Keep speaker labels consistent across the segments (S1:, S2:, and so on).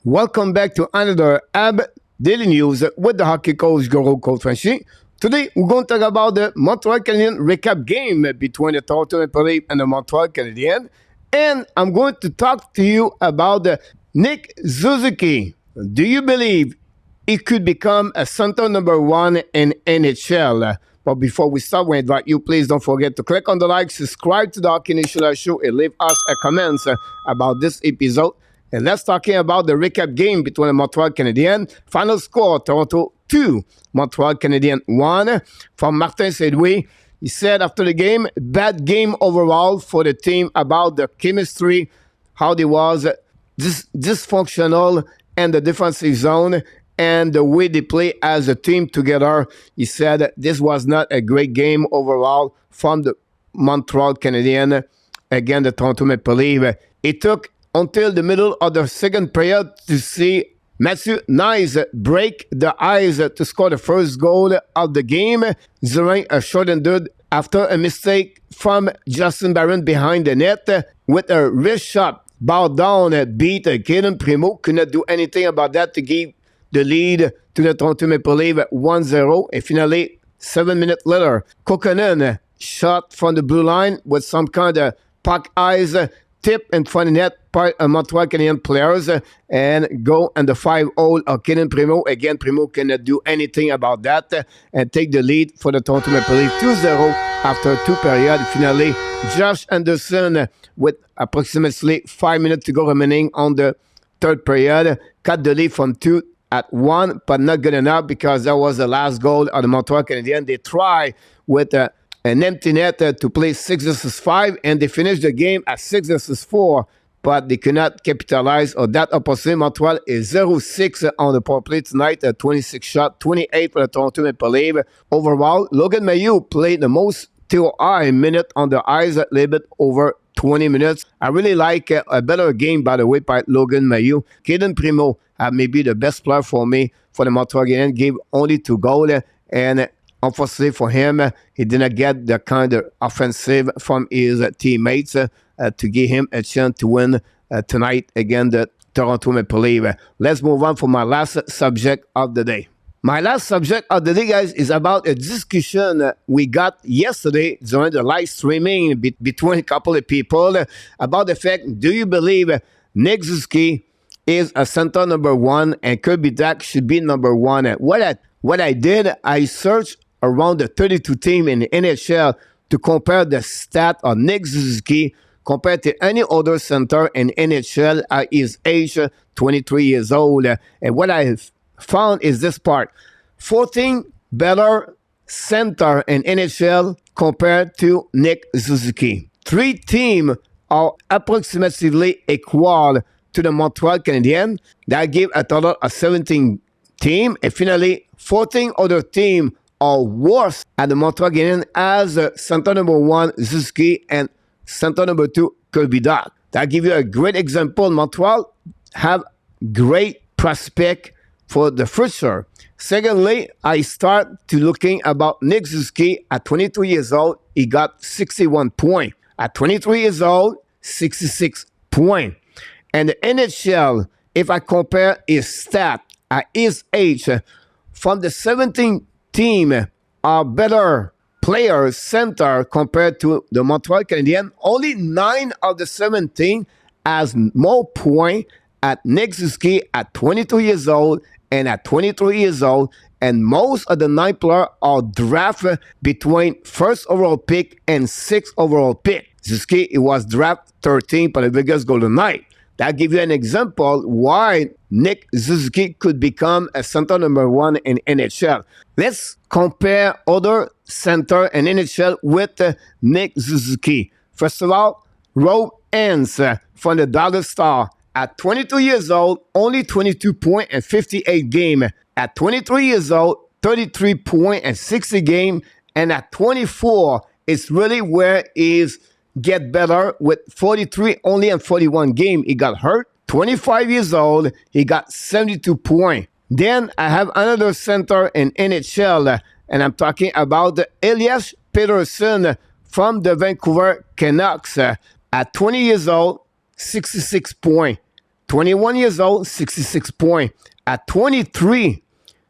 S1: Welcome back to another AB Daily News with the hockey coach Guru Coach Frenchy. Today we're going to talk about the Montreal Canadiens recap game between the Toronto Maple Leafs and the Montreal Canadiens. And I'm going to talk to you about Nick Suzuki. Do you believe he could become a center number one in NHL? But before we start, we invite you, please don't forget to click on the like, subscribe to the Hockey Nation Show, and leave us a comment about this episode. And let's talk about the recap game between the Montreal Canadiens. Final score, Toronto 2, Montreal Canadiens 1. From Martin St-Louis, he said after the game, bad game overall for the team about the chemistry, how they was dysfunctional in the defensive zone, and the way they play as a team together. He said this was not a great game overall from the Montreal Canadiens against the Toronto Maple Leafs. It took until the middle of the second period to see Matthew Knies break the ice to score the first goal of the game during a shortened after a mistake from Justin Barron behind the net with a wrist shot. Ball down, beat Kaden Primo. Could not do anything about that to give the lead to the Toronto Maple Leafs 1-0. And finally, 7 minutes later, Kokkonen shot from the blue line with some kind of puck eyes tip in front of the net by Montreal Canadiens players and go in the 5-hole of Kaden Primo. Again, Primo cannot do anything about that and take the lead for the Toronto Maple Leafs 2-0 after 2 periods. Finally, Josh Anderson with approximately 5 minutes to go remaining on the third period cut the lead from 2-1, but not good enough because that was the last goal of the Montreal Canadiens. They try with an empty net to play 6-5, and they finished the game at 6-4, but they could not capitalize on that opposite. Montreal is 0-6 on the power play tonight, 26 shots, 28 for the Toronto Maple Leafs. Overall, Logan Mailloux played the most TOI minute on the ice, a little bit over 20 minutes. I really like a better game, by the way, by Logan Mailloux. Kaden Primo maybe the best player for me for the Montreal Canadiens, gave only 2 goals, and unfortunately for him, he didn't get the kind of offensive from his teammates to give him a chance to win tonight against the Toronto Maple Leafs. Let's move on for my last subject of the day. My last subject of the day, guys, is about a discussion we got yesterday during the live streaming between a couple of people about the fact, do you believe Nick Suzuki is a center number one and Kirby Dach should be number one? What I did, I searched around the 32 team in the NHL to compare the stat of Nick Suzuki compared to any other center in NHL at his age, 23 years old. And what I found is this part: 14 better center in NHL compared to Nick Suzuki. 3 teams are approximately equal to the Montreal Canadiens. That gave a total of 17 teams. And finally, 14 other teams are worse at the Montreal Canadiens as center number 1 Suzuki and center number 2 Kirby Dach. That gives you a great example. Montreal have great prospect for the future. Secondly, I start to looking about Nick Suzuki. At 22 years old, he got 61 points. At 23 years old, 66 points. And the NHL, if I compare his stat at his age, from the 17 team are better players center compared to the Montreal Canadiens. Only 9 of the 17 has more points at Nick Suzuki at 22 years old and at 23 years old. And most of the 9 players are drafted between 1st overall pick and 6th overall pick. Suzuki, it was drafted 13 by the Vegas Golden Knights. That gives you an example why Nick Suzuki could become a center number 1 in NHL. Let's compare other center in NHL with Nick Suzuki. First of all, Rob Hens from the Dallas Stars. At 22 years old, only 22 points and 58 games. At 23 years old, 33 points and 60 games. And at 24, it's really where he's get better with 43 only and 41 games. He got hurt. 25 years old, he got 72 points. Then I have another center in NHL, and I'm talking about Elias Pettersson from the Vancouver Canucks. At 20 years old, 66 points. 21 years old, 66 points. At 23,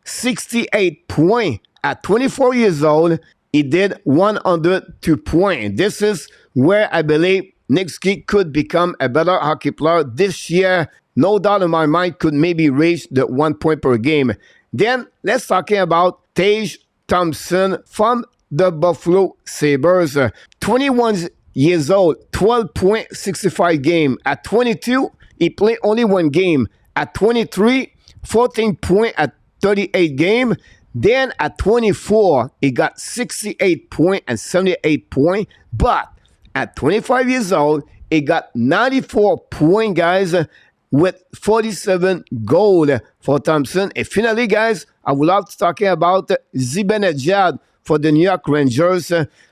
S1: 68 points. At 24 years old, he did 102 points. This is where I believe Nick Suzuki could become a better hockey player this year. No doubt in my mind, could maybe reach the 1 point per game. Then let's talking about Tage Thompson from the Buffalo Sabres. 21 years old, 12.65 game. At 22, he played only one game. At 23, 14 points at 38 game. Then at 24, he got 68 points and 78 points. But at 25 years old, he got 94 points, guys, with 47 goals for Thompson. And finally, guys, I would love to talk about Zibanejad for the New York Rangers.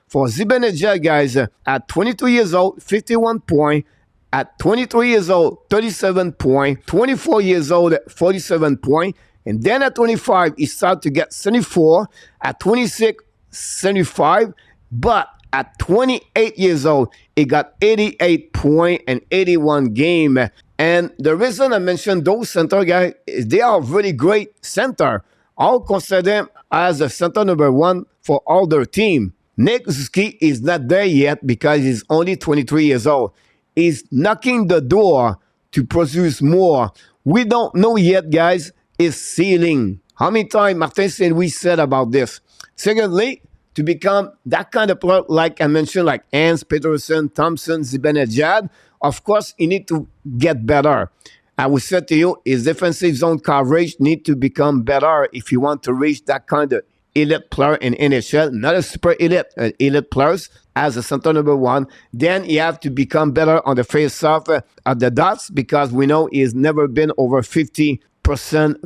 S1: For Zibanejad, guys, at 22 years old, 51 points. At 23 years old, 37 points. 24 years old, 47 points. And then at 25, he started to get 74. At 26, 75. But at 28 years old, he got 88 points and 81 game. And the reason I mentioned those center guys is they are really great center. I'll consider them as a center number one for all their team. Nick Suzuki is not there yet because he's only 23 years old. He's knocking the door to produce more. We don't know yet, guys, his ceiling. How many times Martin St. Louis said about this? Secondly, to become that kind of player, like I mentioned, like Hans, Peterson, Thompson, Zibanejad, of course, he need to get better. I will say to you, his defensive zone coverage need to become better if you want to reach that kind of elite player in NHL, not a super elite, elite players as a center number one. Then you have to become better on the face-off at the dots because we know he's never been over 50%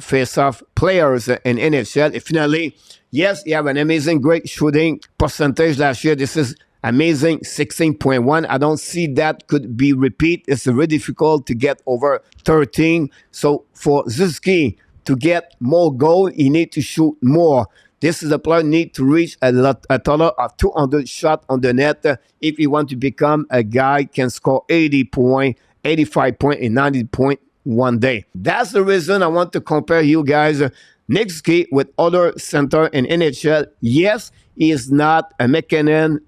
S1: face-off players in NHL. And finally, yes, you have an amazing, great shooting percentage last year. This is amazing, 16.1. I don't see that could be repeat. It's really difficult to get over 13. So for Suzuki to get more goal, he need to shoot more. This is a player need to reach a total of 200 shots on the net if you want to become a guy can score 80 points, 85 points, and 90 points one day. That's the reason I want to compare you guys, Nick Suzuki, with other center in NHL. Yes, he is not a McKinnon,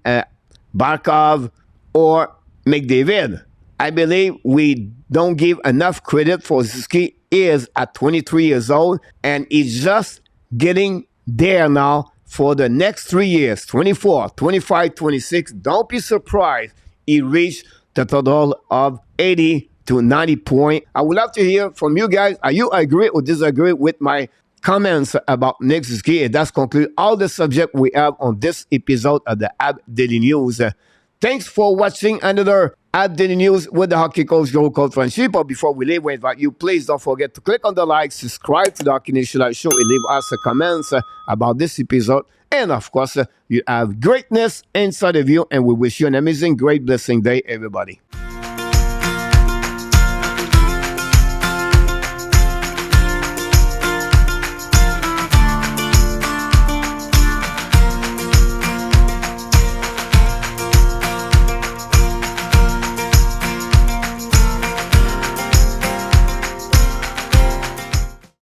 S1: Barkov, or McDavid. I believe we don't give enough credit for Suzuki. He is at 23 years old, and he's just getting there now for the next 3 years, 24, 25, 26. Don't be surprised he reached the total of 80 to 90 points. I would love to hear from you guys. Are you agree or disagree with my comments about Nick Suzuki? And that's conclude all the subject we have on this episode of the Habs Daily News. Thanks for watching another Habs Daily News with the hockey coach called Frenchy. But before we leave, we invite you, please don't forget to click on the like, subscribe to the Hockey Nation Live Show, and leave us a comments about this episode. And of course, you have greatness inside of you, and we wish you an amazing, great, blessing day, everybody.